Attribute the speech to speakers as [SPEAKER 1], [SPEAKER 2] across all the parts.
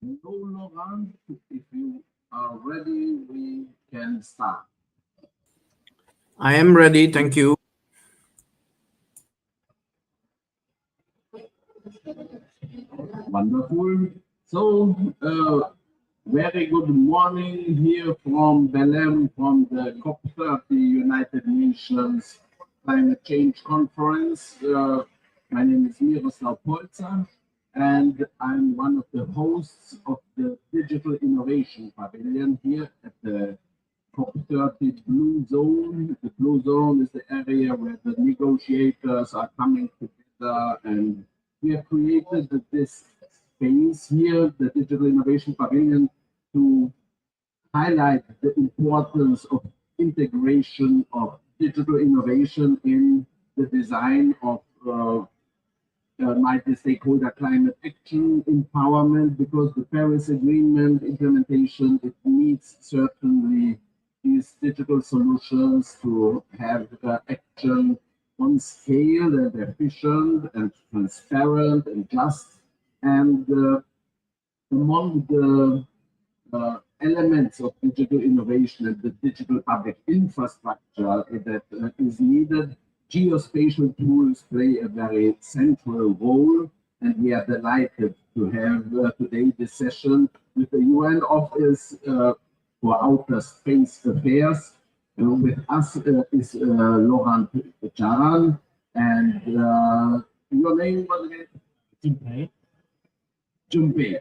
[SPEAKER 1] Hello, Laurent. If you are ready, we can start.
[SPEAKER 2] I am ready, thank you.
[SPEAKER 1] Wonderful. So, very good morning here from Belém, from the COP30 United Nations Climate Change Conference. My name is Miroslav Polzer, and I'm one of the hosts of the Digital Innovation Pavilion here at the COP30 Blue Zone. The Blue Zone is the area where the negotiators are coming together, and we have created this space here, the Digital Innovation Pavilion, to highlight the importance of integration of digital innovation in the design of multi-stakeholder climate action empowerment, because the Paris Agreement implementation, it needs certainly these digital solutions to have action on scale and efficient and transparent and just. And among the elements of digital innovation and the digital public infrastructure that is needed, geospatial tools play a very central role. And we are delighted to have today this session with the UN Office for Outer Space Affairs. With us is Laurent Jaran, and your name was again? Jumpei.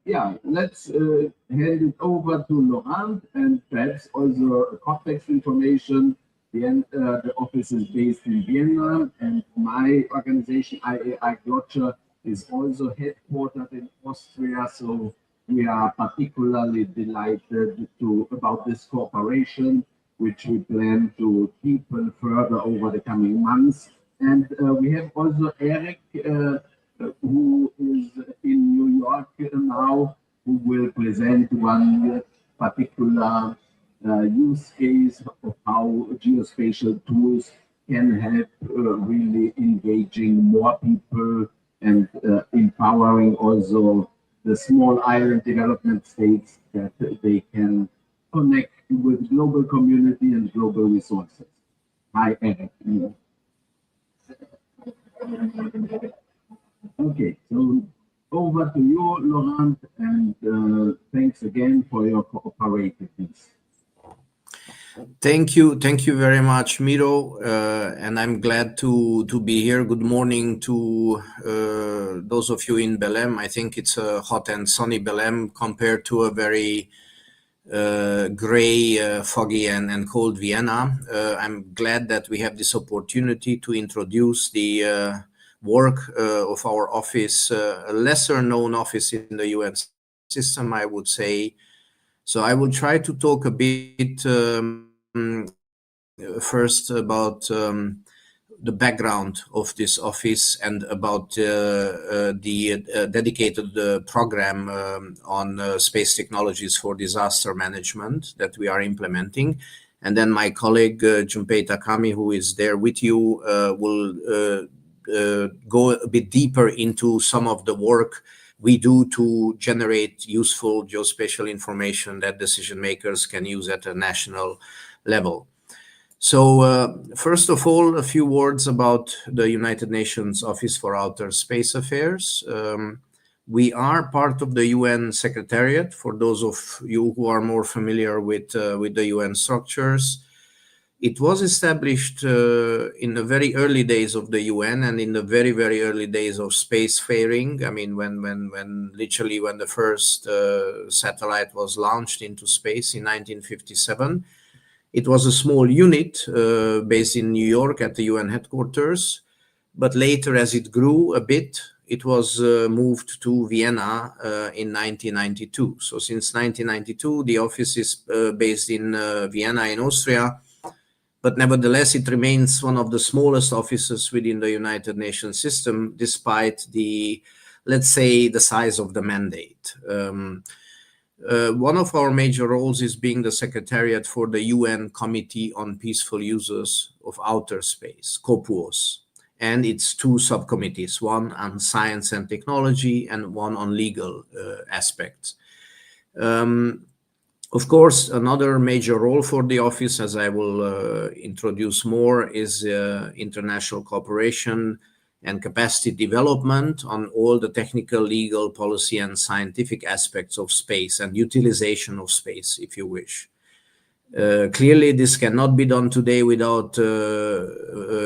[SPEAKER 1] Yeah, let's hand it over to Laurent, and perhaps also context information. The office is based in Vienna, and my organization, IAI Glotcher, is also headquartered in Austria. So we are particularly delighted about this cooperation, which we plan to deepen further over the coming months. And we have also Eric, who is in New York now, who will present one particular use case of how geospatial tools can help really engaging more people and empowering also the small island development states that they can connect with global community and global resources. Hi, Eric. Okay, so over to you, Laurent, and thanks again for your cooperativeness.
[SPEAKER 2] Thank you very much, Miro, and I'm glad to be here. Good morning to those of you in Belém. I think it's a hot and sunny Belém compared to a very gray, foggy and cold Vienna. I'm glad that we have this opportunity to introduce the work of our office, a lesser known office in the UN system, I would say. So I will try to talk a bit first about the background of this office and about the dedicated program on space technologies for disaster management that we are implementing. And then my colleague Junpei Takami, who is there with you, will go a bit deeper into some of the work we do to generate useful geospatial information that decision makers can use at a national level. So first of all, a few words about the United Nations Office for Outer Space Affairs. We are part of the UN Secretariat, for those of you who are more familiar with the UN structures. It was established in the very early days of the UN and in the very, very early days of spacefaring. I mean, when the first satellite was launched into space in 1957, it was a small unit based in New York at the UN headquarters. But later, as it grew a bit, it was moved to Vienna in 1992. So since 1992, the office is based in Vienna in Austria. But nevertheless, it remains one of the smallest offices within the United Nations system, despite the, let's say, the size of the mandate. One of our major roles is being the secretariat for the UN Committee on Peaceful Uses of Outer Space, COPUOS. and its two subcommittees, one on science and technology and one on legal aspects. Of course, another major role for the office, as I will introduce more, is international cooperation and capacity development on all the technical, legal, policy, and scientific aspects of space and utilization of space, if you wish. Clearly, this cannot be done today without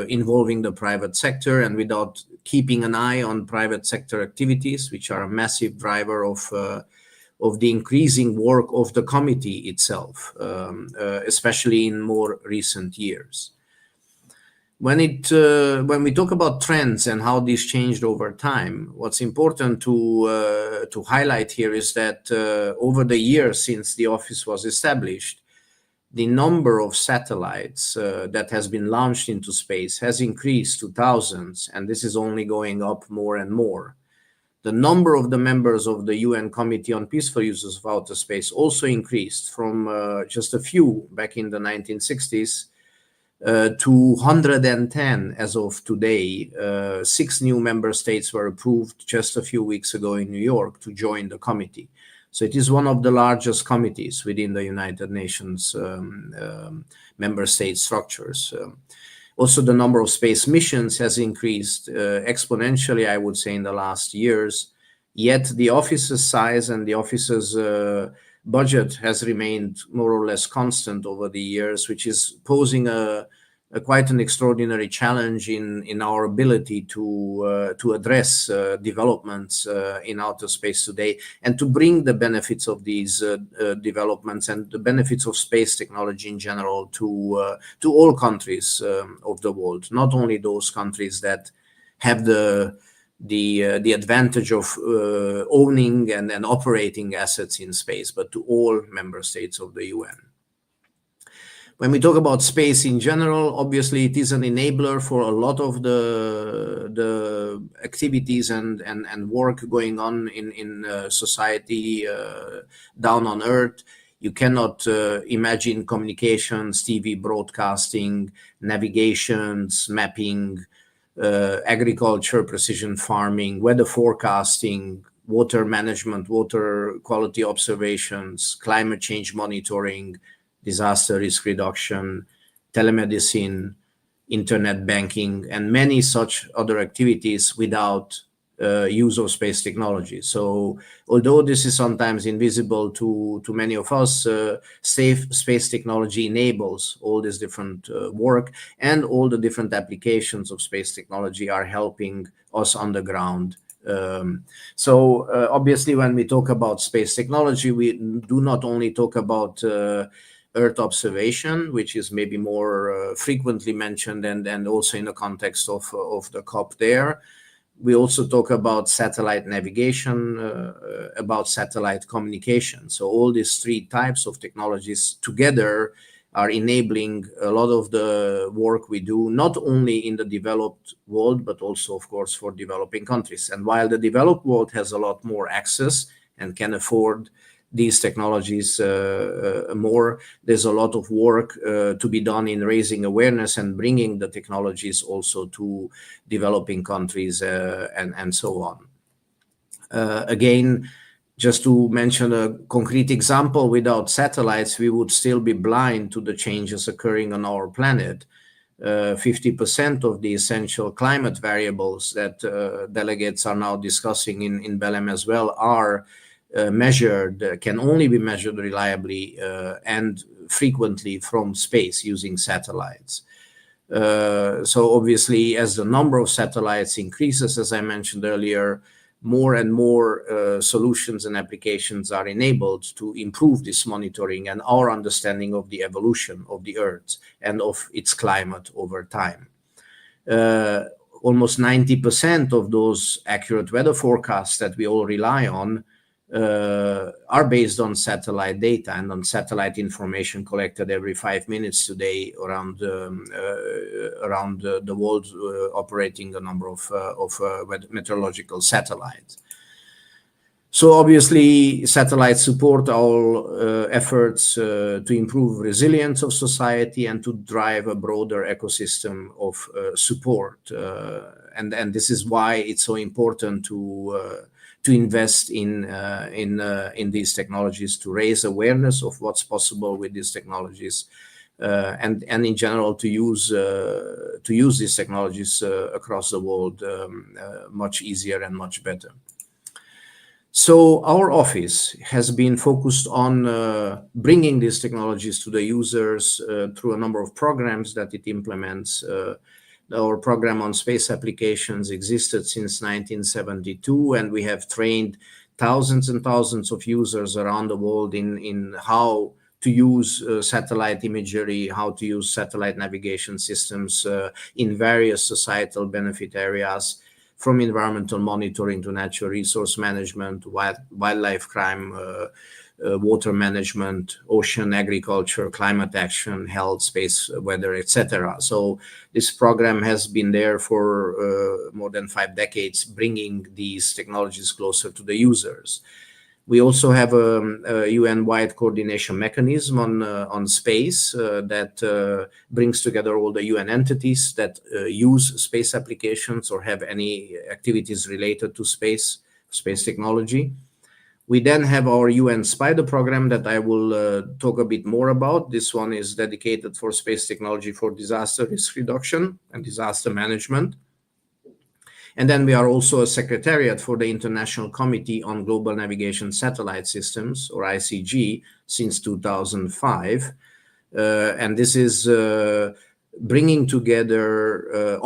[SPEAKER 2] involving the private sector and without keeping an eye on private sector activities, which are a massive driver of the increasing work of the committee itself, especially in more recent years. When we talk about trends and how these changed over time, what's important to highlight here is that over the years since the office was established, the number of satellites that has been launched into space has increased to thousands, and this is only going up more and more. The number of the members of the UN Committee on Peaceful Uses of Outer Space also increased from just a few back in the 1960s to 110 as of today. 6 new member states were approved just a few weeks ago in New York to join the committee. So it is one of the largest committees within the United Nations member state structures. Also, the number of space missions has increased exponentially, I would say, in the last years. Yet the office's size and the office's budget has remained more or less constant over the years, which is posing quite an extraordinary challenge in our ability to address developments in outer space today and to bring the benefits of these developments and the benefits of space technology in general to all countries of the world, not only those countries that have the advantage of owning and operating assets in space, but to all member states of the UN. When we talk about space in general, obviously it is an enabler for a lot of the activities and work going on in society down on Earth. You cannot imagine communications, TV broadcasting, navigations, mapping, agriculture, precision farming, weather forecasting, water management, water quality observations, climate change monitoring, disaster risk reduction, telemedicine, internet banking, and many such other activities without use of space technology. So although this is sometimes invisible to many of us, safe space technology enables all this different work, and all the different applications of space technology are helping us on the ground. So obviously when we talk about space technology, we do not only talk about Earth observation, which is maybe more frequently mentioned and also in the context of the COP there. We also talk about satellite navigation, about satellite communication. So all these 3 types of technologies together are enabling a lot of the work we do, not only in the developed world, but also, of course, for developing countries. And while the developed world has a lot more access and can afford these technologies more, there's a lot of work to be done in raising awareness and bringing the technologies also to developing countries and so on. Again, just to mention a concrete example, without satellites, we would still be blind to the changes occurring on our planet. 50% of the essential climate variables that delegates are now discussing in Belém as well are measured, can only be measured reliably and frequently from space using satellites. So obviously, as the number of satellites increases, as I mentioned earlier, more and more solutions and applications are enabled to improve this monitoring and our understanding of the evolution of the Earth and of its climate over time. Almost 90% of those accurate weather forecasts that we all rely on are based on satellite data and on satellite information collected every 5 minutes today around the world, operating a number of meteorological satellites. So obviously, satellites support our efforts to improve resilience of society and to drive a broader ecosystem of support. And this is why it's so important to invest in these technologies, to raise awareness of what's possible with these technologies, and in general to use these technologies across the world much easier and much better. So our office has been focused on bringing these technologies to the users through a number of programs that it implements. Our program on space applications existed since 1972, and we have trained thousands and thousands of users around the world in how to use satellite imagery, how to use satellite navigation systems in various societal benefit areas, from environmental monitoring to natural resource management, wildlife crime, water management, ocean agriculture, climate action, health, space, weather, etc. So this program has been there for more than 5 decades, bringing these technologies closer to the users. We also have a UN-wide coordination mechanism on space that brings together all the UN entities that use space applications or have any activities related to space technology. We then have our UN Spider program that I will talk a bit more about. This one is dedicated for space technology for disaster risk reduction and disaster management. And then we are also a secretariat for the International Committee on Global Navigation Satellite Systems, or ICG, since 2005. And this is bringing together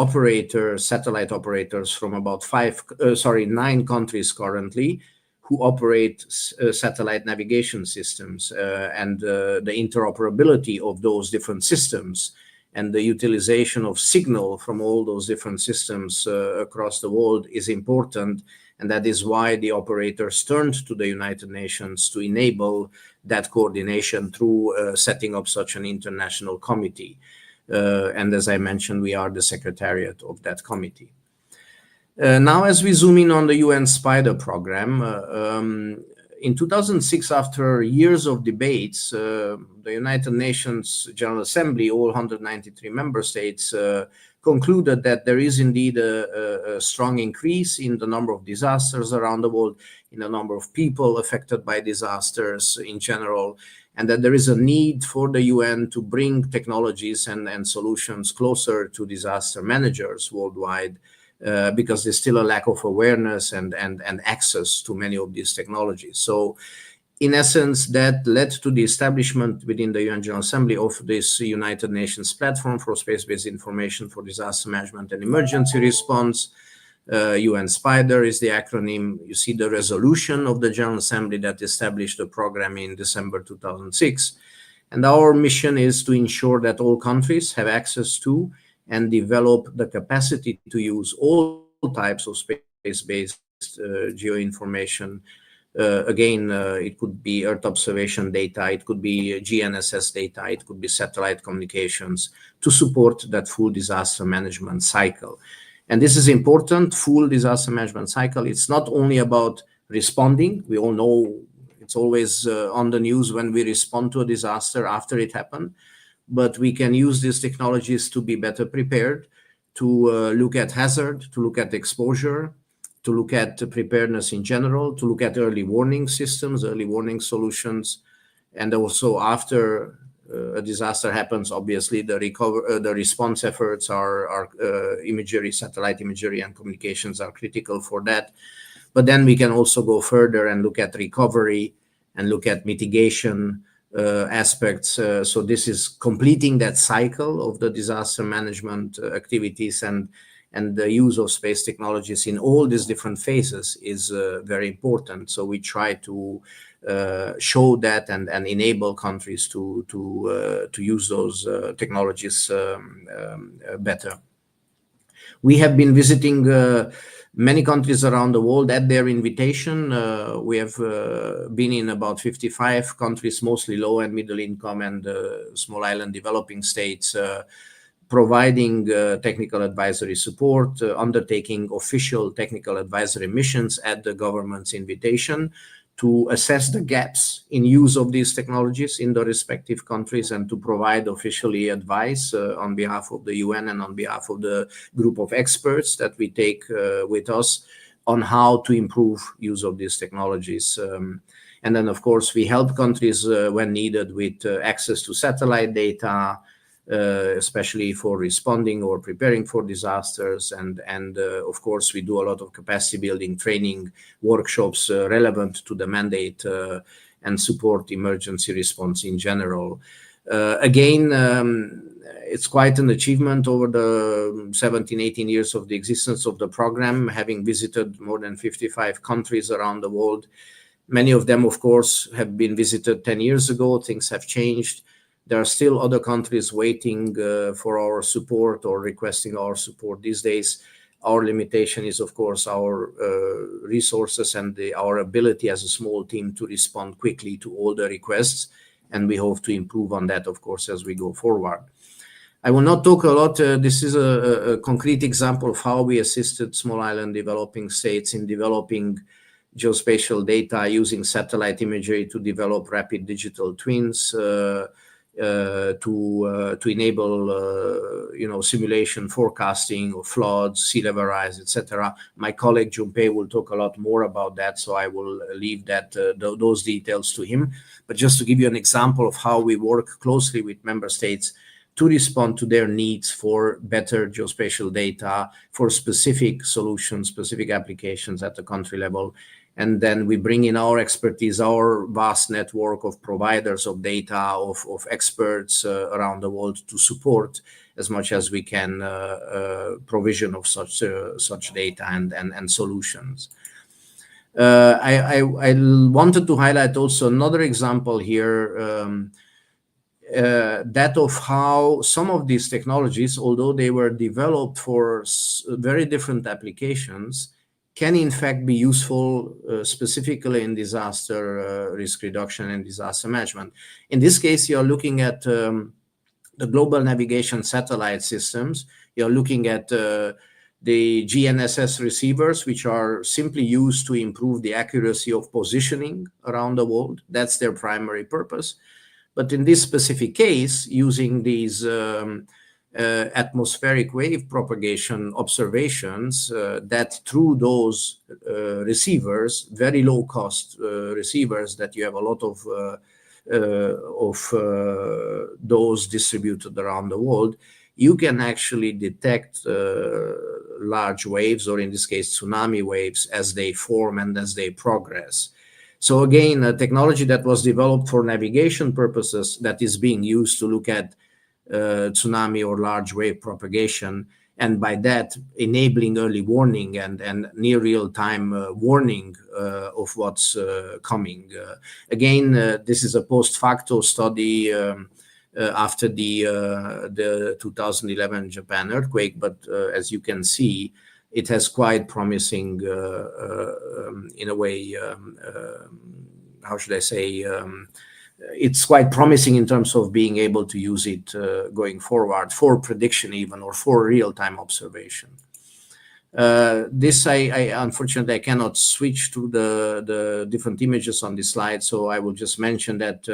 [SPEAKER 2] satellite operators from about 9 countries currently, who operate satellite navigation systems, and the interoperability of those different systems and the utilization of signal from all those different systems across the world is important. And that is why the operators turned to the United Nations to enable that coordination through setting up such an international committee. And as I mentioned, we are the secretariat of that committee. Now, as we zoom in on the UN Spider program, in 2006, after years of debates, the United Nations General Assembly, all 193 member states, concluded that there is indeed a strong increase in the number of disasters around the world, in the number of people affected by disasters in general, and that there is a need for the UN to bring technologies and solutions closer to disaster managers worldwide. Because there's still a lack of awareness and access to many of these technologies. So in essence, that led to the establishment within the UN General Assembly of this United Nations platform for space-based information for disaster management and emergency response. UN Spider is the acronym. You see the resolution of the General Assembly that established the program in December 2006. And our mission is to ensure that all countries have access to and develop the capacity to use all types of space-based geoinformation. Again, it could be Earth observation data, it could be GNSS data, it could be satellite communications to support that full disaster management cycle. And this is important, full disaster management cycle. It's not only about responding. We all know it's always on the news when we respond to a disaster after it happened. But we can use these technologies to be better prepared, to look at hazard, to look at exposure, to look at preparedness in general, to look at early warning systems, early warning solutions. And also after a disaster happens, obviously the response efforts are imagery, satellite imagery and communications are critical for that. But then we can also go further and look at recovery and look at mitigation aspects. So this is completing that cycle of the disaster management activities, and the use of space technologies in all these different phases is very important. So we try to show that and enable countries to use those technologies better. We have been visiting many countries around the world at their invitation. We have been in about 55 countries, mostly low and middle income and small island developing states, providing technical advisory support, undertaking official technical advisory missions at the government's invitation to assess the gaps in use of these technologies in the respective countries, and to provide officially advice on behalf of the UN and on behalf of the group of experts that we take with us on how to improve use of these technologies. And then, of course, we help countries when needed with access to satellite data, especially for responding or preparing for disasters. And of course, we do a lot of capacity building training workshops relevant to the mandate and support emergency response in general. Again, it's quite an achievement over the 17, 18 years of the existence of the program, having visited more than 55 countries around the world. Many of them, of course, have been visited 10 years ago. Things have changed. There are still other countries waiting for our support or requesting our support these days. Our limitation is, of course, our resources and our ability as a small team to respond quickly to all the requests. And we hope to improve on that, of course, as we go forward. I will not talk a lot. This is a concrete example of how we assisted small island developing states in developing geospatial data using satellite imagery to develop rapid digital twins, to enable simulation forecasting of floods, sea level rise, etc. My colleague Junpei will talk a lot more about that, so I will leave that those details to him. But just to give you an example of how we work closely with member states to respond to their needs for better geospatial data, for specific solutions, specific applications at the country level. And then we bring in our expertise, our vast network of providers of data, of experts around the world to support as much as we can provision of such data and solutions. I wanted to highlight also another example here, that of how some of these technologies, although they were developed for very different applications, can in fact be useful specifically in disaster risk reduction and disaster management. In this case, you're looking at the global navigation satellite systems. You're looking at the GNSS receivers, which are simply used to improve the accuracy of positioning around the world. That's their primary purpose. But in this specific case, using these atmospheric wave propagation observations, that through those receivers, very low cost receivers that you have a lot of those distributed around the world, you can actually detect large waves, or in this case tsunami waves, as they form and as they progress. So again, a technology that was developed for navigation purposes that is being used to look at tsunami or large wave propagation, and by that enabling early warning and near real-time warning of what's coming. Again, this is a post-facto study after the 2011 Japan earthquake, but as you can see, it has quite promising, in a way, how should I say, it's quite promising in terms of being able to use it going forward for prediction even, or for real-time observation. This, unfortunately, I cannot switch to the different images on this slide, so I will just mention that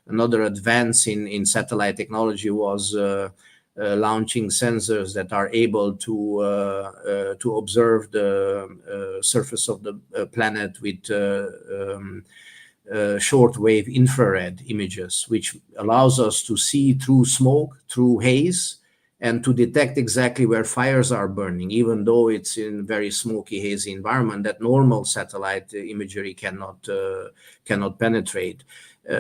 [SPEAKER 2] another advance in satellite technology was launching sensors that are able to observe the surface of the planet with shortwave infrared images, which allows us to see through smoke, through haze, and to detect exactly where fires are burning, even though it's in a very smoky, hazy environment that normal satellite imagery cannot penetrate.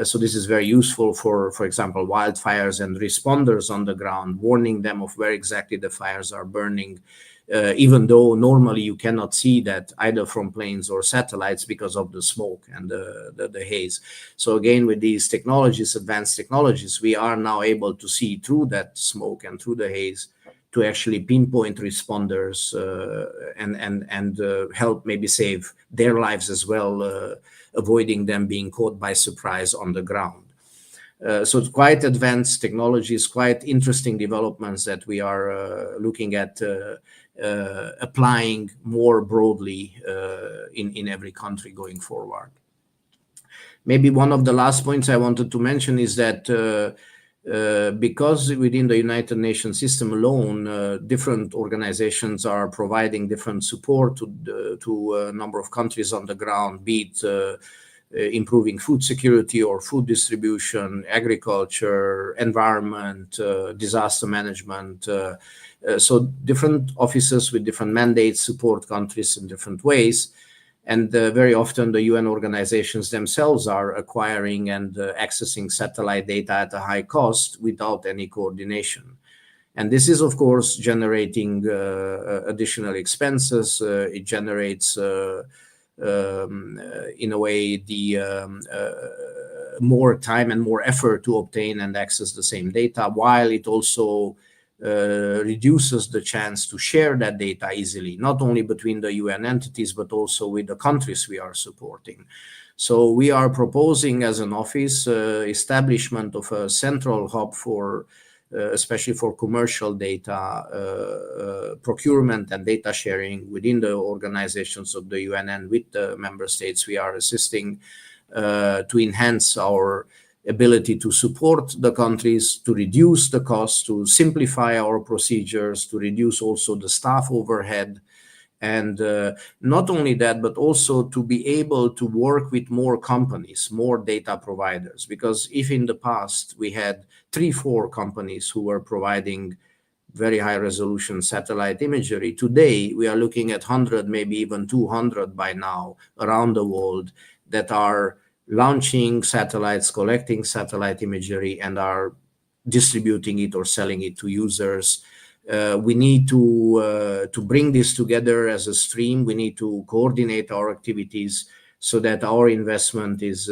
[SPEAKER 2] So this is very useful for example, wildfires and responders on the ground, warning them of where exactly the fires are burning, even though normally you cannot see that either from planes or satellites because of the smoke and the haze. So again, with these technologies, advanced technologies, we are now able to see through that smoke and through the haze to actually pinpoint responders and help maybe save their lives as well, avoiding them being caught by surprise on the ground. So it's quite advanced technologies, quite interesting developments that we are looking at applying more broadly in every country going forward. Maybe one of the last points I wanted to mention is that because within the United Nations system alone, different organizations are providing different support to a number of countries on the ground, be it improving food security or food distribution, agriculture, environment, disaster management. So different offices with different mandates support countries in different ways. And very often the UN organizations themselves are acquiring and accessing satellite data at a high cost without any coordination. And this is, of course, generating additional expenses. It generates, in a way, more time and more effort to obtain and access the same data, while it also reduces the chance to share that data easily, not only between the UN entities, but also with the countries we are supporting. So we are proposing as an office establishment of a central hub for, especially for commercial data procurement and data sharing within the organizations of the UN and with the member states. We are assisting to enhance our ability to support the countries, to reduce the costs, to simplify our procedures, to reduce also the staff overhead. And not only that, but also to be able to work with more companies, more data providers. Because if in the past we had 3-4 companies who were providing very high resolution satellite imagery, today we are looking at 100, maybe even 200 by now around the world that are launching satellites, collecting satellite imagery, and are distributing it or selling it to users. We need to bring this together as a stream. We need to coordinate our activities so that our investment is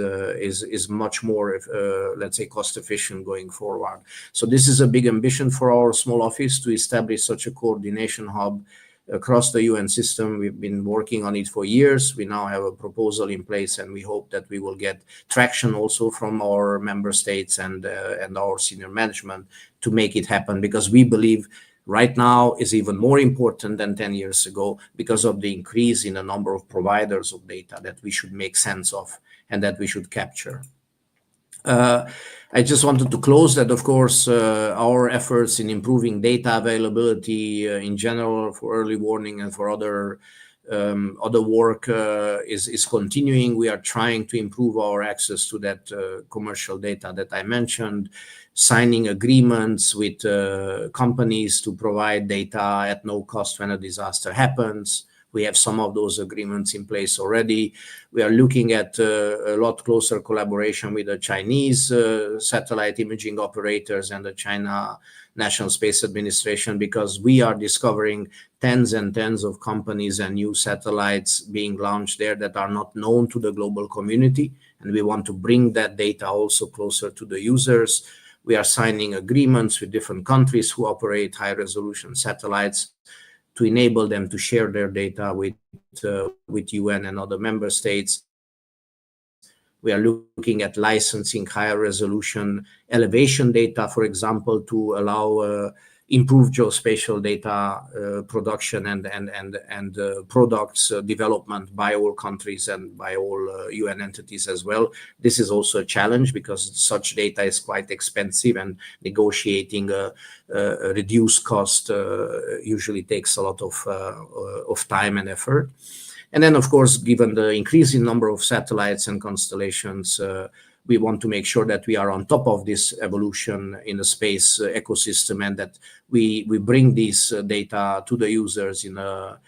[SPEAKER 2] much more, let's say, cost efficient going forward. So this is a big ambition for our small office, to establish such a coordination hub across the UN system. We've been working on it for years. We now have a proposal in place, and we hope that we will get traction also from our member states and our senior management to make it happen, because we believe right now is even more important than 10 years ago because of the increase in the number of providers of data that we should make sense of and that we should capture. I just wanted to close that, of course, our efforts in improving data availability in general for early warning and for other work is continuing. We are trying to improve our access to that commercial data that I mentioned, signing agreements with companies to provide data at no cost when a disaster happens. We have some of those agreements in place already. We are looking at a lot closer collaboration with the Chinese satellite imaging operators and the China National Space Administration, because we are discovering tens and tens of companies and new satellites being launched there that are not known to the global community. And we want to bring that data also closer to the users. We are signing agreements with different countries who operate high-resolution satellites to enable them to share their data with UN and other member states. We are looking at licensing higher resolution elevation data, for example, to allow improved geospatial data production and products development by all countries and by all UN entities as well. This is also a challenge because such data is quite expensive, and negotiating a reduced cost usually takes a lot of time and effort. And then, of course, given the increasing number of satellites and constellations, we want to make sure that we are on top of this evolution in the space ecosystem, and that we bring these data to the users in a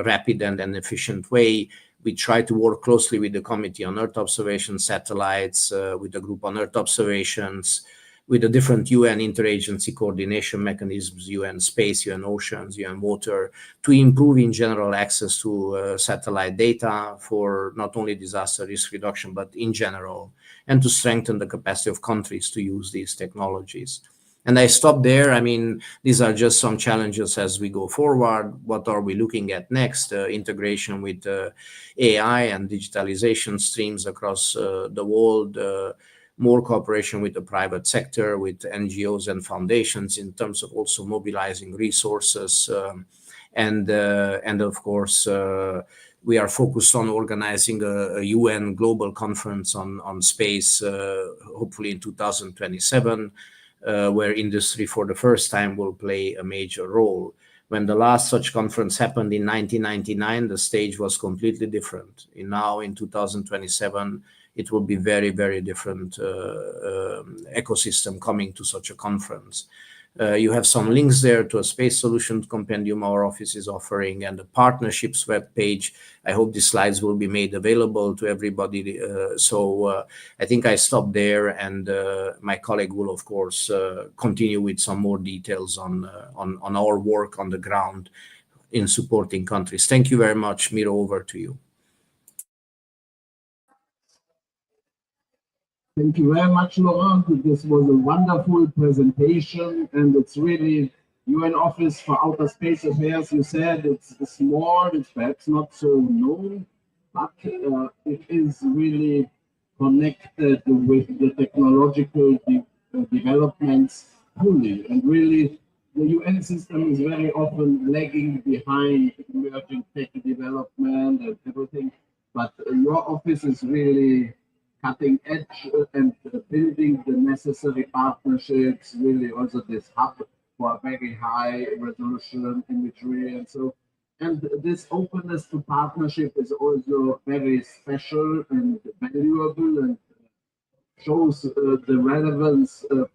[SPEAKER 2] rapid and efficient way. We try to work closely with the Committee on Earth Observation Satellites, with the Group on Earth Observations, with the different UN interagency coordination mechanisms, UN Space, UN Oceans, UN Water, to improve in general access to satellite data for not only disaster risk reduction, but in general, and to strengthen the capacity of countries to use these technologies. And I stop there. I mean, these are just some challenges as we go forward. What are we looking at next? Integration with AI and digitalization streams across the world, more cooperation with the private sector, with NGOs and foundations in terms of also mobilizing resources. And of course, we are focused on organizing a UN global conference on space, hopefully in 2027, where industry for the first time will play a major role. When the last such conference happened in 1999, the stage was completely different. Now in 2027, it will be very, very different ecosystem coming to such a conference. You have some links there to a space solutions compendium our office is offering and the partnerships webpage. I hope these slides will be made available to everybody. I think I stop there, and my colleague will, of course, continue with some more details on our work on the ground in supporting countries. Thank you very much. Miro, over to you.
[SPEAKER 1] Thank you very much, Laurent. This was a wonderful presentation, and it's really UN Office for Outer Space Affairs. You said it's small, it's perhaps not so known, but it is really connected with the technological developments fully. And really, the UN system is very often lagging behind emerging tech development and everything. But your office is really cutting edge and building the necessary partnerships, really also this hub for very high resolution imagery and so. And this openness to partnership is also very special and valuable and shows the relevance of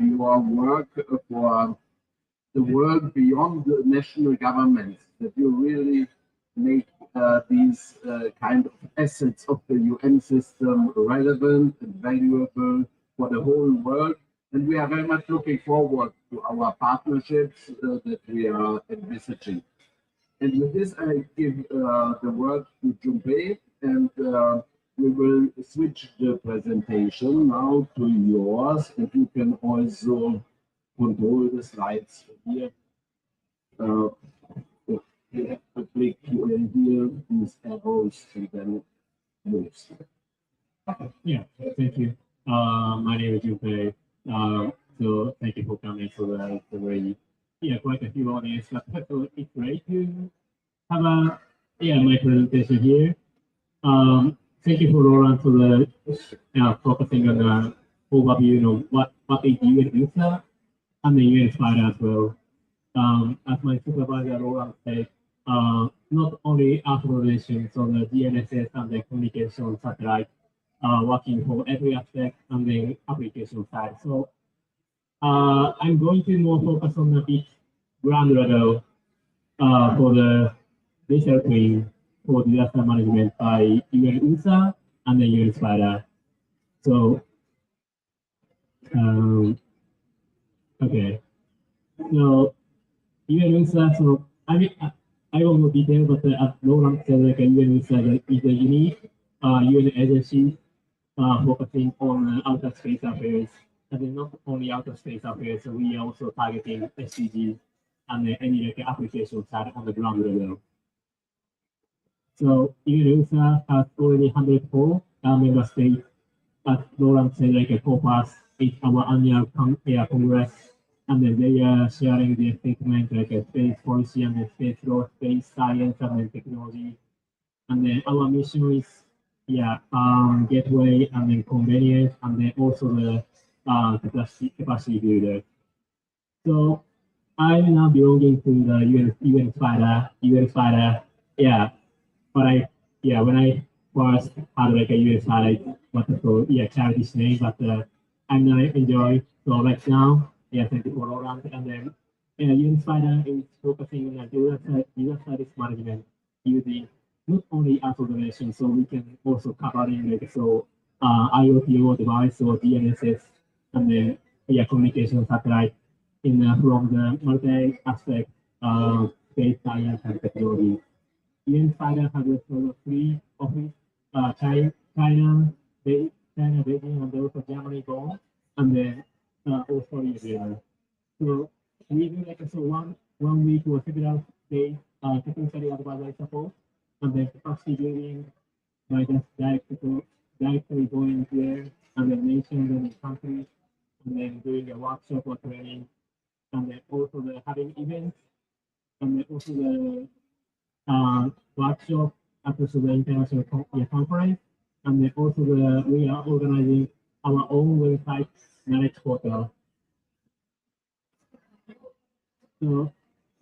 [SPEAKER 1] your work for the world beyond the national governments, that you really make these kind of assets of the UN system relevant and valuable for the whole world. And we are very much looking forward to our partnerships that we are envisaging. And with this, I give the word to Junpei, and we will switch the presentation now to yours, and you can also control the slides here. You have to click here, these arrows, and then moves.
[SPEAKER 3] Yeah, thank you. My name is Junpei. So thank you for coming for the very, quite a few audience. So it's great to have my presentation here. Thank you for Laurent for the focusing on the overview of what is UNOOSA and the UN Spider as well. As my supervisor Laurent said, not only Earth relations on the GNSS and the communication satellite, working for every aspect on the application side. So I'm going to more focus on the bit ground level for the digital twin for disaster management by UNOOSA and the UN Spider. So, okay. So, UNOOSA, so I won't go detail, but as Laurent said, like UNOOSA is a unique UN agency focusing on outer space affairs. And then not only outer space affairs, so we are also targeting SDGs and any like application side on the ground level. So UNOOSA has already 104 member states. As Laurent said, like a COPAS is our annual congress, and then they are sharing their statement like a space policy and the space law, space science and then technology. And then our mission is gateway and then convenience and then also the capacity builder. So I'm now belonging to the UN Spider. But when I first had like a UN Spider, charity's name, but I'm now enjoy. So right now, thank you for Laurent. And then UN Spider is focusing on disaster risk management using not only Earth observation, so we can also cover in like IoT device or GNSS and then communication satellite in from the multi-aspect space science and technology. UN Spider has also three office: China, Beijing, and also Germany born, and then also Israel. So we do like one week or several days technically advisory support, and then capacity building by just directly going there and then nations and countries, and then doing a workshop or training, and then also the having events, and then also the workshop after the international conference, and then also we are organizing our own website knowledge portal. So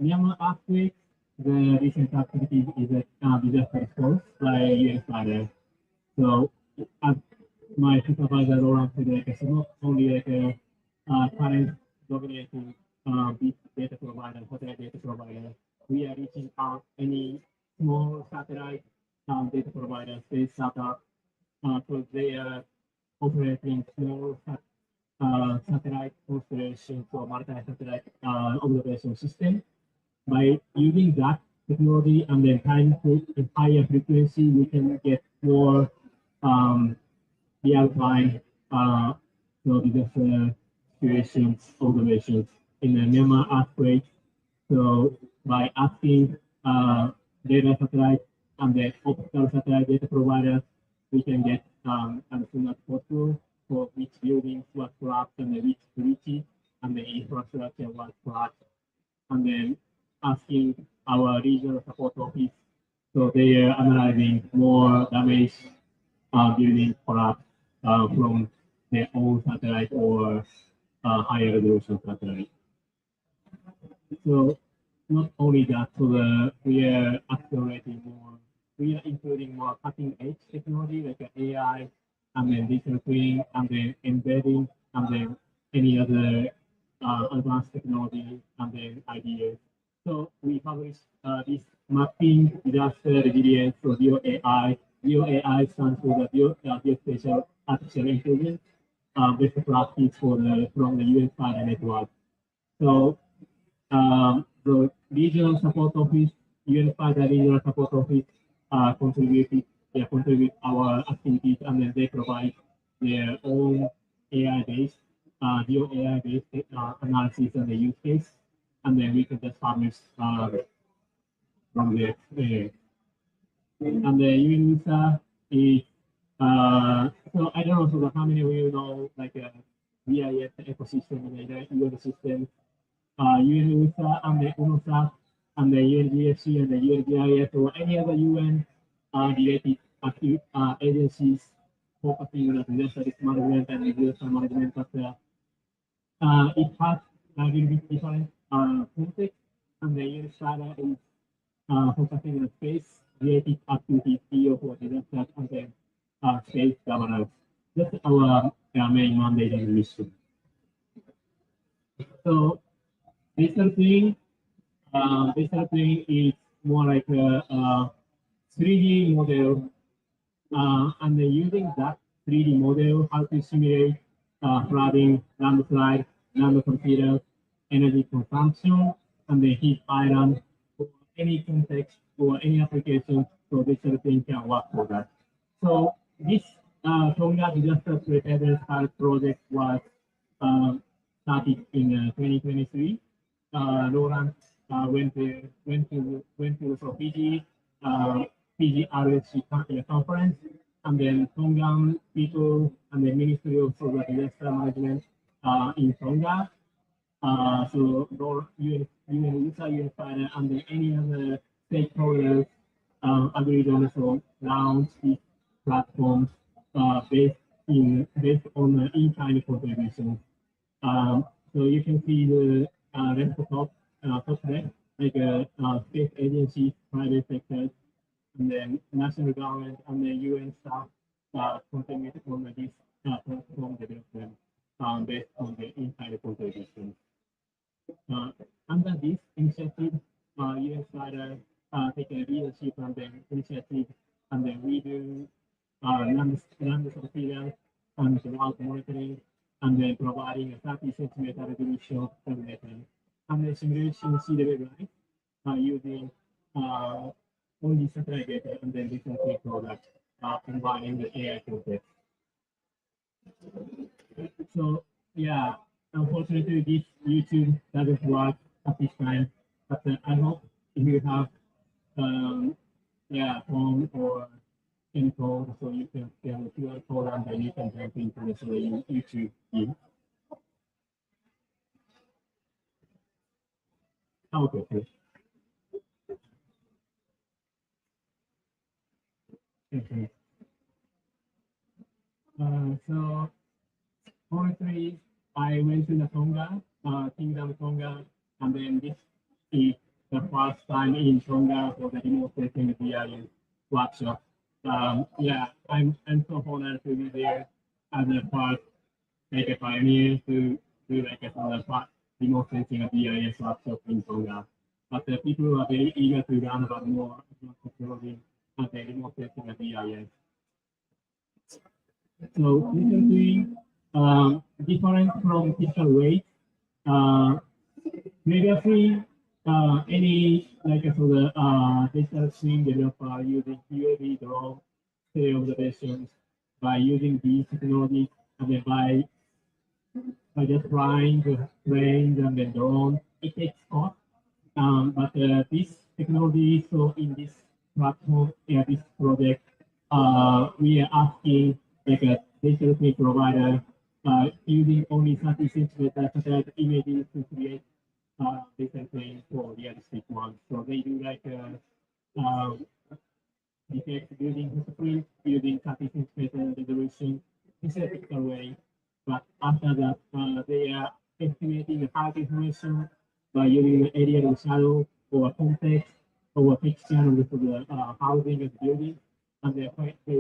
[SPEAKER 3] Myanmar earthquake, the recent activity is a disaster response by UNOOSA. So my supervisor Laurent said it's not only like a current dominating big data provider, satellite data provider. We are reaching out any small satellite data provider, space startup, so they are operating small satellite constellations or multi-satellite observation system. By using that technology and then in higher frequency, we can get more real-time so disaster situations, observations in the Myanmar earthquake. So by asking data satellite and the optical satellite data providers, we can get as soon as possible for which buildings was collapsed and which bridges and the infrastructure was collapsed. And then asking our regional support office, so they are analyzing more damage building collapse from their own satellite or higher resolution satellite. So not only that, so we are accelerating more. We are including more cutting edge technology like AI and then digital twin and then embedding and then any other advanced technology and then ideas. So we published this mapping disaster resilience for GeoAI. GeoAI stands for the Geospatial Artificial Intelligence best practice from the UNOOSA network. So the regional support office, UNOOSA regional support office contribute our activities and then they provide their own AI-based, GeoAI-based analysis and the use case, and then we can just publish from there. And the UNOOSA is so I don't know so how many of you know like VIS ecosystem and the UN system, UNOOSA and the UNOOSA and the UNGFC and the UNGIS or any other UN related agencies focusing on disaster risk management and disaster management, but it has a little bit different context, and the UNOOSA is focusing on space related activities for disaster and then space governance. That's our main mandate and mission. So digital twin is more like a 3D model, and then using that 3D model, how to simulate flooding, landslide, land consider energy consumption, and the heat island for any context or any application. So digital twin can work for that. So this Tonga disaster preparedness project was started in 2023. Laurent went to so PG RSC conference, and then Tongan people and the Ministry of Disaster Management in Tonga. So UNOOSA, UNOOSA, and then any other stakeholders agreed on so launch this platform based on the in-kind contribution. So you can see the left top left, like state agencies, private sector, and then national government and the UN staff contribute on this platform development based on the in-kind contribution. Under this initiative, UNOOSA take a leadership and then initiative, and then we do land surveillance and drought monitoring, and then providing a 30 centimeter resolution parameter, and the simulation sea level rise using only satellite data and then different products combining the AI context. So yeah, unfortunately this YouTube doesn't work at this time, but I hope if you have phone or any code, so you can scan the QR code and then you can jump into the YouTube view. Okay, good. Okay. So honestly, I went to the Tonga, Kingdom Tonga, and then this is the first time in Tonga for the remote sensing GIS workshop. Yeah, I'm so honored to be there as a first, like a pioneer to do like a sort of remote sensing GIS workshop in Tonga. But the people are very eager to learn about more technology and the remote sensing GIS. So recently, different from typical ways, previously, any like a sort of digital scene developer using UAV drone stereo observations by using these technologies and then by just flying the planes and the drone, it takes cost. But this technology, so in this platform, this project, we are asking like a digital scene provider using only 30 centimeter satellite images to create digital scene for realistic ones. So they do like detect building footprint using 30 centimeter resolution. This is a typical way. But after that, they are estimating the height information by using the area of shadow or context or fixture of the housing of the building, and they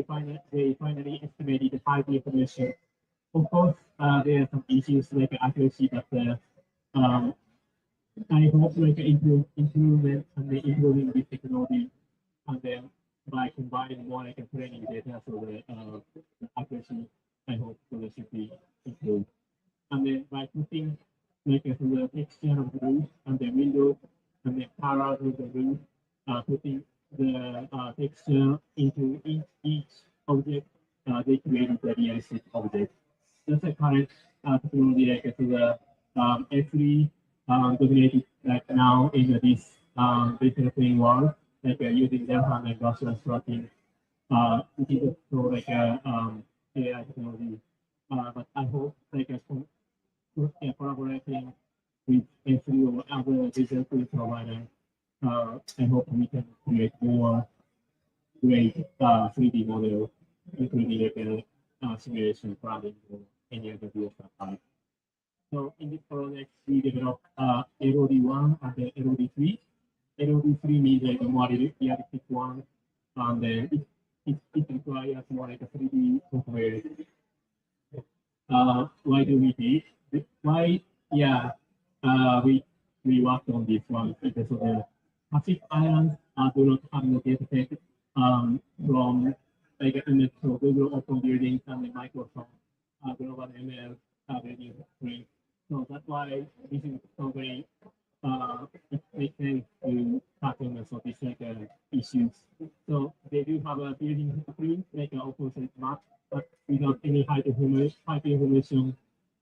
[SPEAKER 3] finally estimated the height information. Of course, there are some issues like accuracy, but I hope like improvement and improving this technology, and then by combining more like training data, so the accuracy, I hope so that should be improved. And then by putting like the texture of the roof and the window and the color of the roof, putting the texture into each object, they create the realistic object. That's a current technology like the F3 dominated like now in this digital twin world, like using delta and Gaussian tracking, which is so like a AI technology. But I hope like collaborating with F3 or other digital twin providers, I hope we can create more great 3D model, including like simulation planning or any other field. So in this project, we developed LOD1 and the LOD3. LOD3 means like a more realistic one, and then it requires more like a 3D software. Why do we did? Why? Yeah, we worked on this one because the Pacific Islands do not have no data set from like image so Google Open Buildings and the Microsoft Global ML radio screen. So that's why this is so very it makes sense to tackle so these like issues. So they do have a building screen like an opposite map, but without any height information.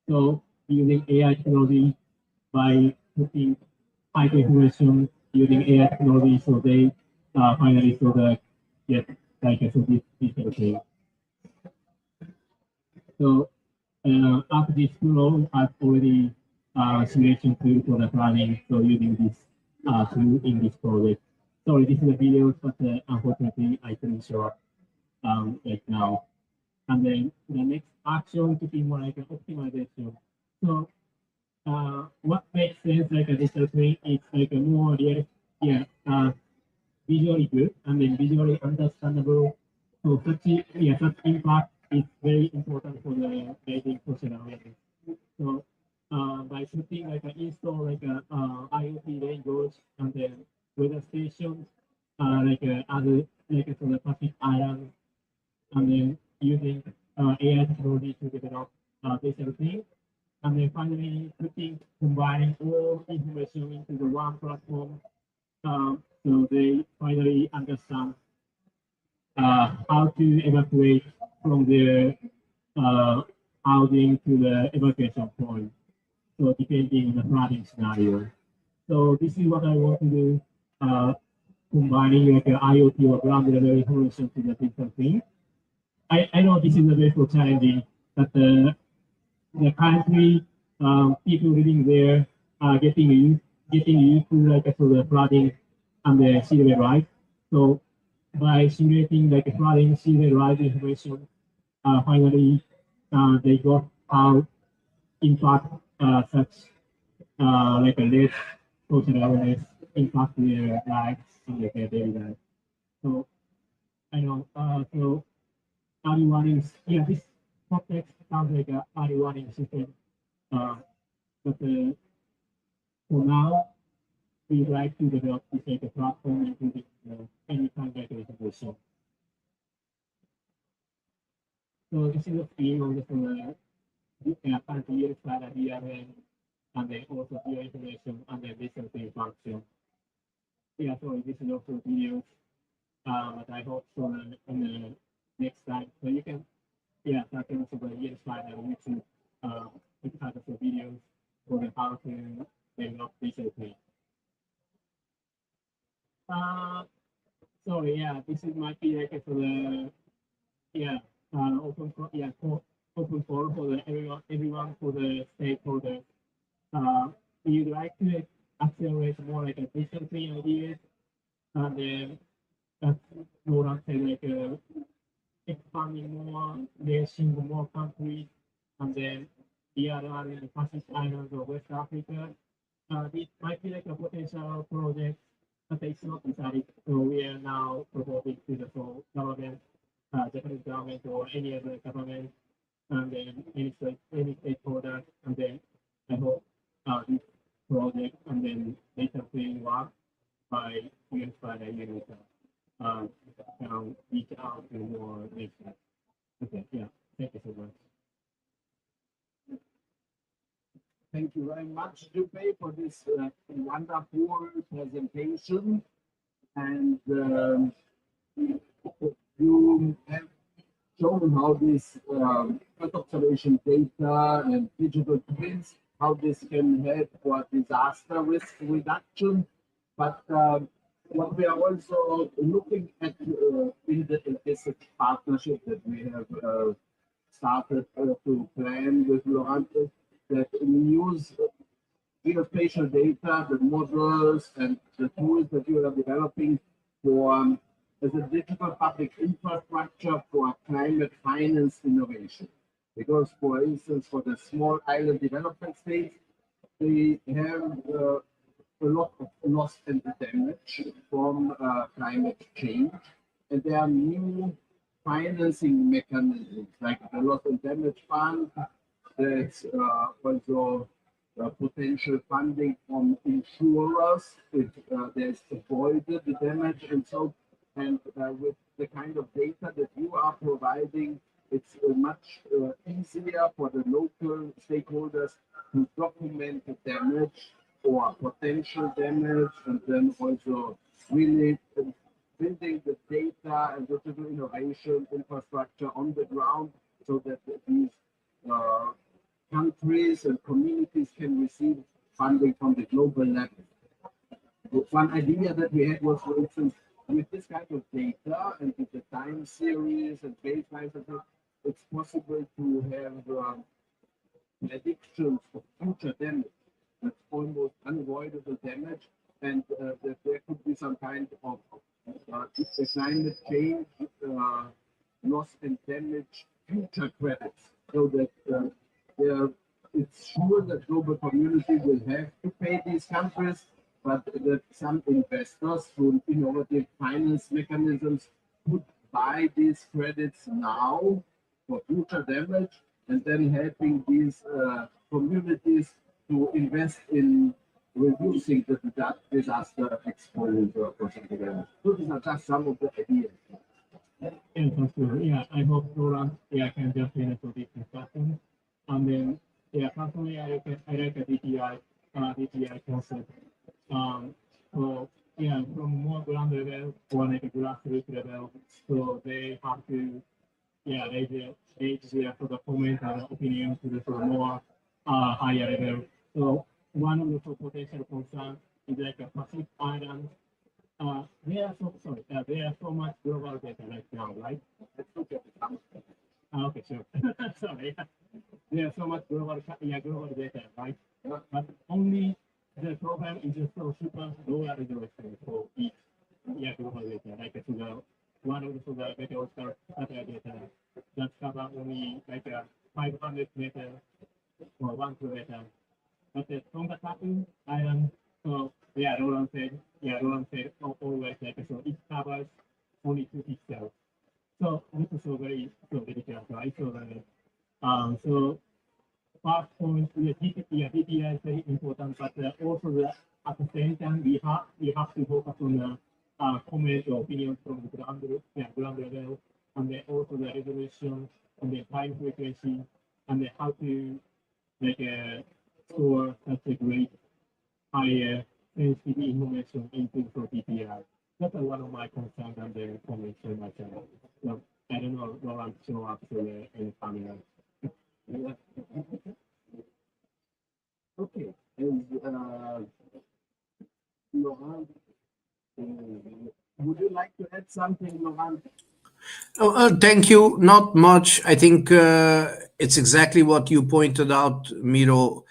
[SPEAKER 3] So using AI technology by putting height information using AI technology, so they finally so that get like a so this thing. So after this flow, I've already simulation tool for the planning. So using this tool in this project. Sorry, this is a video, but unfortunately I couldn't show up right now. And then the next action to be more like an optimization. So what makes sense like a digital twin is like a more real, yeah, visually good and then visually understandable. So such impact is very important for the building social awareness. So by putting like an install like a IoT rangos and then weather stations, like other like for the Pacific Island, and then using AI technology to develop digital things. And then finally combining all information into the one platform. So they finally understand how to evacuate from their housing to the evacuation point. So depending on the flooding scenario. So this is what I want to do combining like IoT or ground level information to the digital twin. I know this is a very challenging, but the currently people living there are getting used to like the flooding and the sea level rise. So by simulating like flooding, sea level rise information, finally they got how impact such like a less social awareness impact their lives and like their daily life. So I know so early warnings, yeah, this context sounds like a early warning system. Uh, but for now, we like to develop this like a platform including any kind of information. So this is a theme on the current year data DRM and then also your information and then this function. Yeah, so this is also videos. But I hope so in the next time. So you can, yeah, that can also the year slide on YouTube. You can have the videos for how to develop this thing. So yeah, this is might be like for the yeah open for yeah for open forum for the everyone for the stakeholders. You'd like to accelerate more like a digital twin ideas and then that's more like expanding more, reaching more countries, and then DRR in the Pacific Islands or West Africa. This might be like a potential project, but it's not decided. So we are now proposing to the full government, Japanese government or any other government, and then any stakeholder, and then I hope this project and then data being work by UNOOSA and UNOOSA. Reach out to more nations. Okay, yeah, thank you so much.
[SPEAKER 1] Thank you very much, Dubey, for this wonderful presentation. And you have shown how this Earth observation data and digital twins, how this can help for disaster risk reduction. But what we are also looking at in this partnership that we have started to plan with Laurent, that we use geospatial data, the models and the tools that you are developing for as a digital public infrastructure for climate finance innovation. Because, for instance, for the small island development states, they have a lot of loss and damage from climate change, and there are new financing mechanisms like the loss and damage fund. There's also potential funding from insurers if there's avoided the damage and so. And with the kind of data that you are providing, it's much easier for the local stakeholders to document the damage or potential damage, and then also really building the data and digital innovation infrastructure on the ground so that these countries and communities can receive funding from the global level. One idea that we had was, for instance, with this kind of data and with the time series and baselines, it's possible to have predictions of future damage. That's almost unavoidable damage, and that there could be some kind of if the climate change loss and damage future credits, so that it's sure that global community will have to pay these countries, but that some investors through innovative finance mechanisms could buy these credits now for future damage, and then helping these communities to invest in reducing the disaster exposure or something else. So these are just some of the ideas.
[SPEAKER 3] Yeah, thank you. Yeah, I hope Roland, yeah, can jump in for this discussion. And then, yeah, personally, I like a DTI concept. So yeah, from more ground level or like a grassroots level, so they have to, yeah, they for the comment and opinion to the more higher level. So one of the potential concerns is like a Pacific Island. there are there are so much global data right now, right? Okay, sure. Sorry. There are so much global data, right? But only the program is just so super low resolution for each global data. Like one of the meteorological data that cover only like 500 meters or 1 kilometer. But from the Taku Island, so Roland said always like so it covers only 2 pixels. So this is so very difficult, right? So first point, DPI is very important, but also at the same time we have to focus on the comment or opinion from the ground level, and then also the resolution and the time frequency, and then how to store such a great higher sensitivity information into for DPI. That's one of my concerns and the information myself. So I don't know, Roland, show up to any camera.
[SPEAKER 1] Okay. Laurent, would you like to add something, Laurent?
[SPEAKER 2] Thank you. Not much. I think it's exactly what you pointed out, Miro.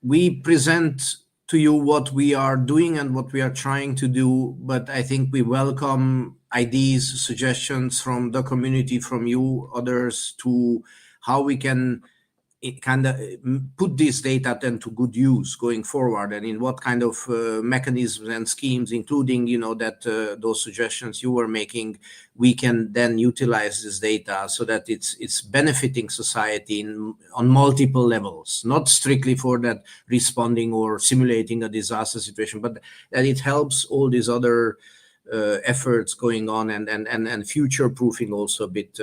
[SPEAKER 2] We present to you what we are doing and what we are trying to do, but I think we welcome ideas, suggestions from the community, from you, others, to how we can kind of put this data then to good use going forward, and in what kind of mechanisms and schemes, including that those suggestions you were making, we can then utilize this data so that it's benefiting society on multiple levels, not strictly for that responding or simulating a disaster situation, but that it helps all these other efforts going on, and future proofing also a bit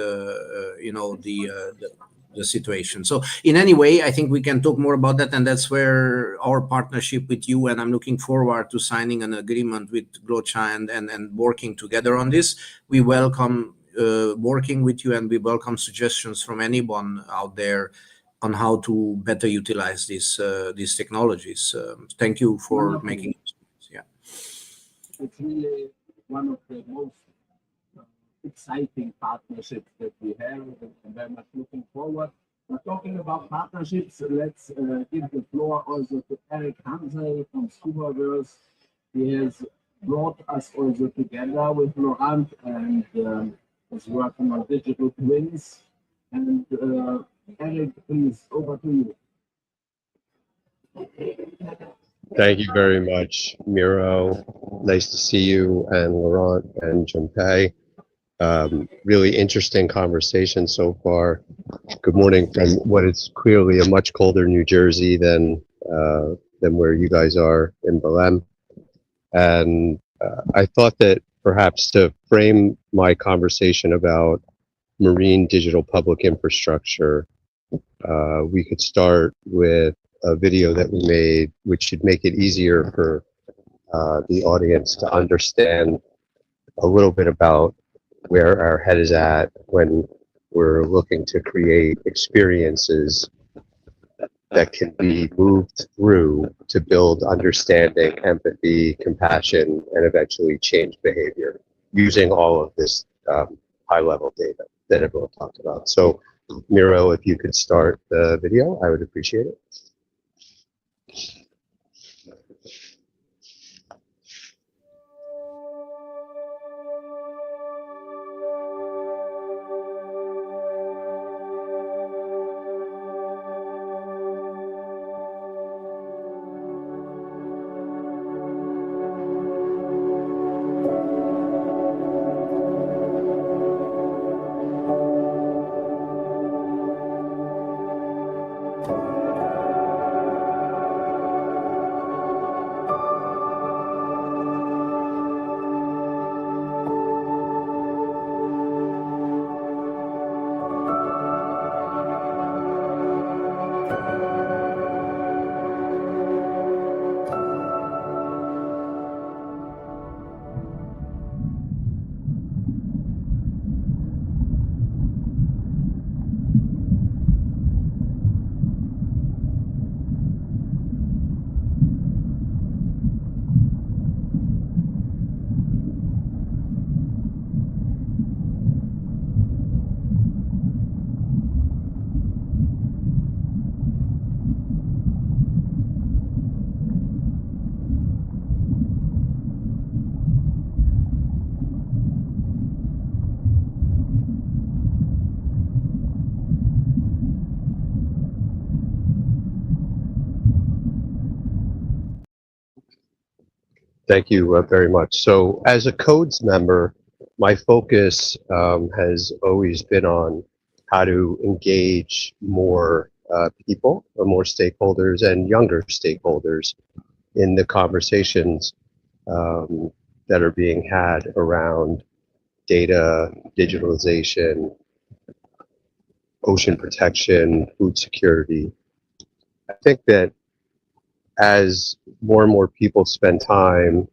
[SPEAKER 2] the situation. So in any way, I think we can talk more about that, and that's where our partnership with you, and I'm looking forward to signing an agreement with Glocha and working together on this. We welcome working with you, and we welcome suggestions from anyone out there on how to better utilize these technologies. Thank you for making it. Yeah,
[SPEAKER 1] it's really one of the most exciting partnerships that we have, and I'm very much looking forward. But talking about partnerships, let's give the floor also to Eric Hansel from Superverse. He has brought us also together with Laurent and is working on digital twins. And Eric, please, over to you.
[SPEAKER 4] Thank you very much, Miro. Nice to see you, and Laurent and Junpei. Really interesting conversation so far. Good morning from what is clearly a much colder New Jersey than where you guys are in Belém. And I thought that perhaps to frame my conversation about marine digital public infrastructure, we could start with a video that we made, which should make it easier for the audience to understand a little bit about where our head is at when we're looking to create experiences that can be moved through to build understanding, empathy, compassion, and eventually change behavior using all of this high-level data that everyone talked about. So, Miro, if you could start the video, I would appreciate it. Thank you very much. So as a codes member, my focus has always been on how to engage more people or more stakeholders and younger stakeholders in the conversations that are being had around data, digitalization, ocean protection, food security. I think that as more and more people spend time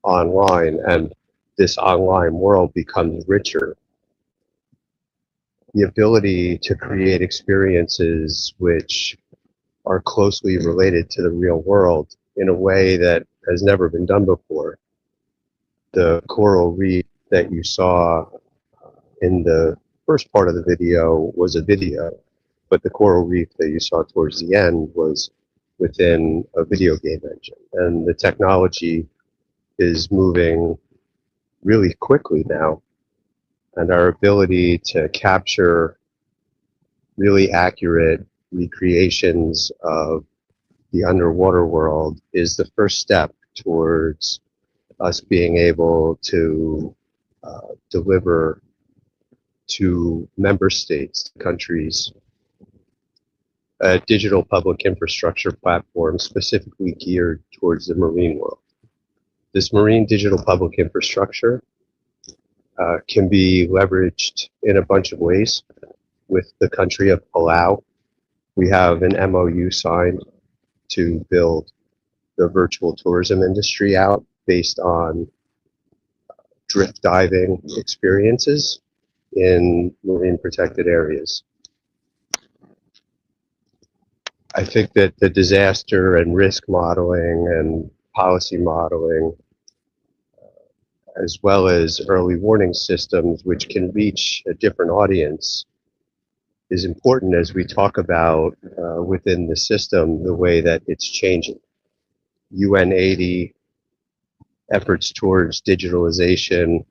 [SPEAKER 4] online and this online world becomes richer, the ability to create experiences which are closely related to the real world in a way that has never been done before. The coral reef that you saw in the first part of the video was a video, but the coral reef that you saw towards the end was within a video game engine. And the technology is moving really quickly now, and our ability to capture really accurate recreations of the underwater world is the first step towards us being able to deliver to member states, countries, a digital public infrastructure platform specifically geared towards the marine world. This marine digital public infrastructure can be leveraged in a bunch of ways. With the country of Palau, we have an MOU signed to build the virtual tourism industry out based on drift diving experiences in marine protected areas. I think that the disaster and risk modeling and policy modeling, as well as early warning systems, which can reach a different audience, is important as we talk about within the system the way that it's changing. UN 80, efforts towards digitalization,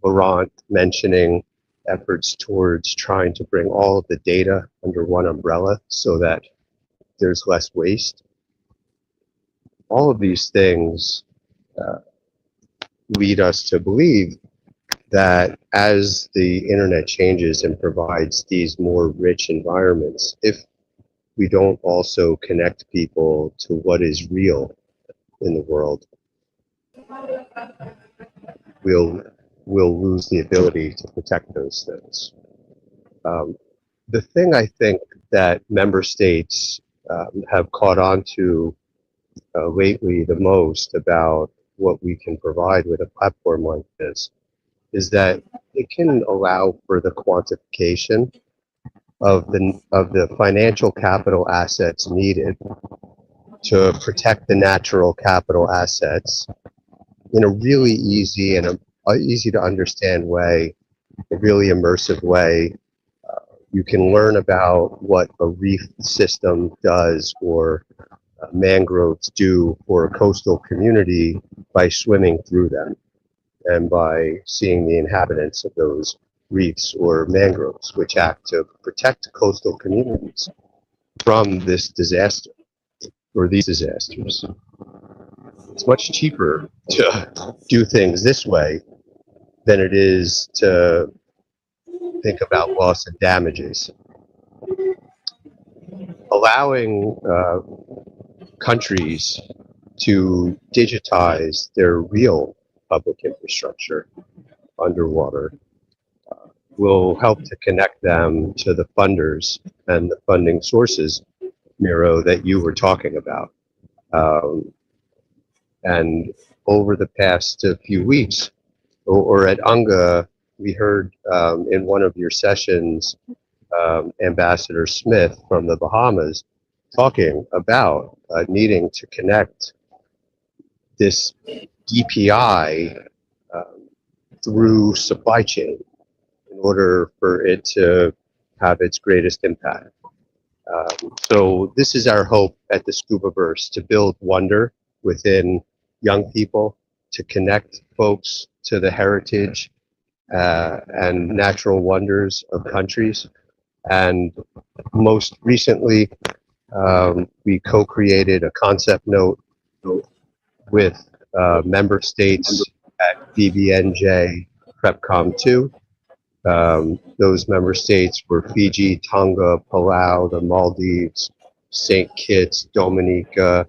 [SPEAKER 4] Laurent mentioning efforts towards trying to bring all of the data under one umbrella so that there's less waste. All of these things lead us to believe that as the internet changes and provides these more rich environments, if we don't also connect people to what is real in the world, we'll lose the ability to protect those things. The thing I think that member states have caught on to lately the most about what we can provide with a platform like this is that it can allow for the quantification of the financial capital assets needed to protect the natural capital assets in a really easy and easy to understand way, a really immersive way. You can learn about what a reef system does or mangroves do for a coastal community by swimming through them and by seeing the inhabitants of those reefs or mangroves, which act to protect coastal communities from this disaster or these disasters. It's much cheaper to do things this way than it is to think about loss and damages. Allowing countries to digitize their real public infrastructure underwater will help to connect them to the funders and the funding sources, Miro, that you were talking about. And over the past few weeks, or at UNGA, we heard in one of your sessions, Ambassador Smith from the Bahamas talking about needing to connect this DPI through supply chain in order for it to have its greatest impact. So this is our hope at the Scubaverse, to build wonder within young people, to connect folks to the heritage and natural wonders of countries. And most recently, we co-created a concept note with member states at BBNJ PrepCom 2. Those member states were Fiji, Tonga, Palau, the Maldives, St. Kitts, Dominica,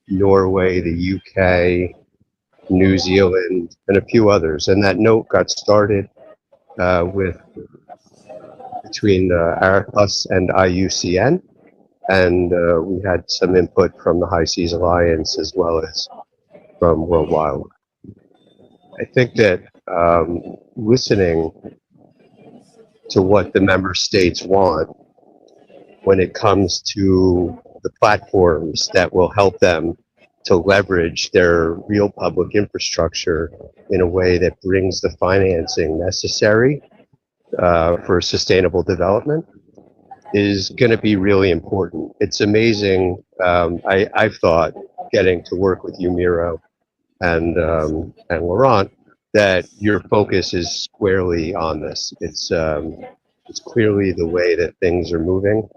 [SPEAKER 4] Norway, the UK, New Zealand, and a few others. And that note got started between us and IUCN, and we had some input from the High Seas Alliance as well as from World Wildlife. I think that listening to what the member states want when it comes to the platforms that will help them to leverage their real public infrastructure in a way that brings the financing necessary for sustainable development is going to be really important. It's amazing. I've thought getting to work with you, Miro, and Laurent, that your focus is squarely on this. It's clearly the way that things are moving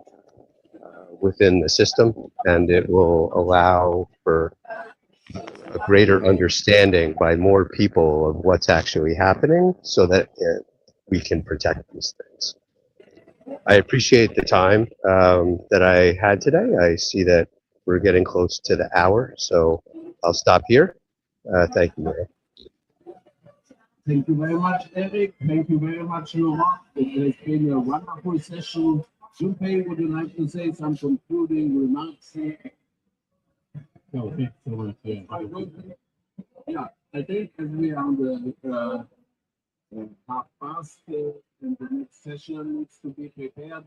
[SPEAKER 4] within the system, and it will allow for a greater understanding by more people of what's actually happening so that we can protect these things. I appreciate the time that I had today. I see that we're getting close to the hour, so I'll stop here. Thank you, Mary.
[SPEAKER 1] Thank you very much, Eric. Thank you very much, Laurent. It has been a wonderful session. Junpei, would you like to say some concluding remarks?
[SPEAKER 3] No, thanks so much.
[SPEAKER 1] Yeah, I think as we are on the half past and the next session needs to be prepared,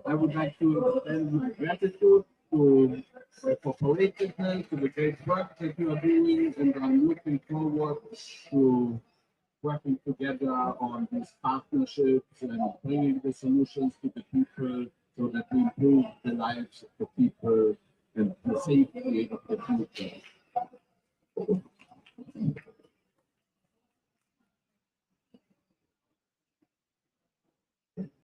[SPEAKER 1] I would like to extend my gratitude to the cooperativeness, to the great work that you are doing, and I'm looking forward to working together on these partnerships and bringing the solutions to the people so that we improve the lives of the people and the safety of the future.